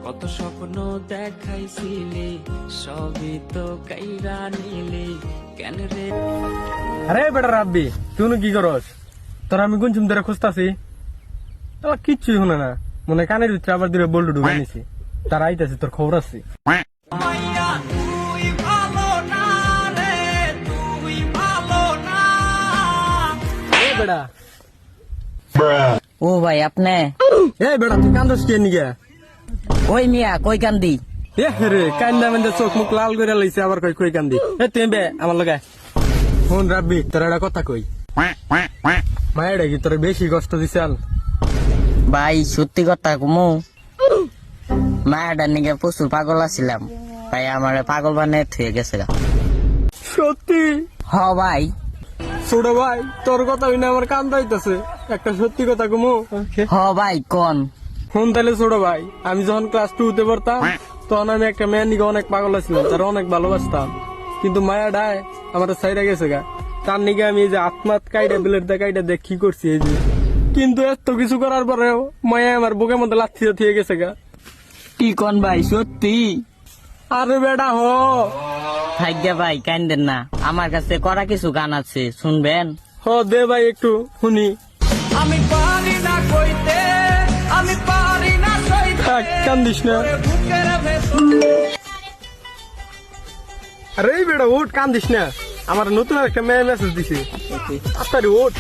কত স্বপ্ন দেখাইছিলি সবই তো কাইরা নিলি কেন রে। আরে বেটা রাব্বি তুই কি করস? তোর আমি গুনছুম ধরে খুঁজতাছি, তোর কিচ্ছুই শুনে না। মনে কানের ভিতরে আবার দূরে বল্টু ঢুকে নিছি, তার আইতাছে, তোর খবর আছে। মাইয়া তুই ভালো না রে, তুই ভালো না। এ বেটা, ও ভাই আপনি এ বেটা তুই কান্দস কে নিগে? ওই মিয়া কই কান্দি? এ রে কান্দা মানে চোখ মুখ লাল করে লাইছে, আবার কই কই কান্দি। এ তুই বে আমার লগে ফোন রাব্বি, তোর একটা কথা কই। মায়েরা কি তোর বেশি কষ্ট দিছাল? ভাই সত্যি কথা কমু, মায়াটার নিকে প্রচুর পাগল আছিলাম, ভাই আমার পাগল বানিয়ে থুয়ে গেছে গা। সত্যি? হ ভাই। ছোট ভাই তোর কথা হইনা আমার কান্দা হইতাছে, একটা সত্যি কথা কমু। হ ভাই কোন? ফোন তাহলে ছোট ভাই, আমি যখন ক্লাস 2 তে পড়তাম তখন আমি একটা মেয়ের নিকে অনেক পাগল ছিলাম, তার অনেক ভালোবাসতাম। কিন্তু মায়া ডায় আমার সাইডে গেছে গা, তার নিকে আমি এই যে আত্মাত কাইটা বিলেট দা কাইটা দেখ কি করছি এই যে। কিন্তু এত কিছু করার পরেও মায়া আমার বুকের মধ্যে লাথি দিয়ে গেছে গা। কি কোন ভাই সত্যি? আরে বেটা হ। ভাগ্যা ভাই কান্দেন না, আমার কাছে করা কিছু গান আছে শুনবেন? হ দে ভাই একটু শুনি। আমি পারি না কইতে, আমি পারি না সইতে, থাক কান্দিস না। বুকের ভেতর। আরে এই বেটা ওঠ, কান্দিস না। আমার নতুন একটা মেয়ে মেসেজ দিছে, তাড়াতাড়ি ওঠ।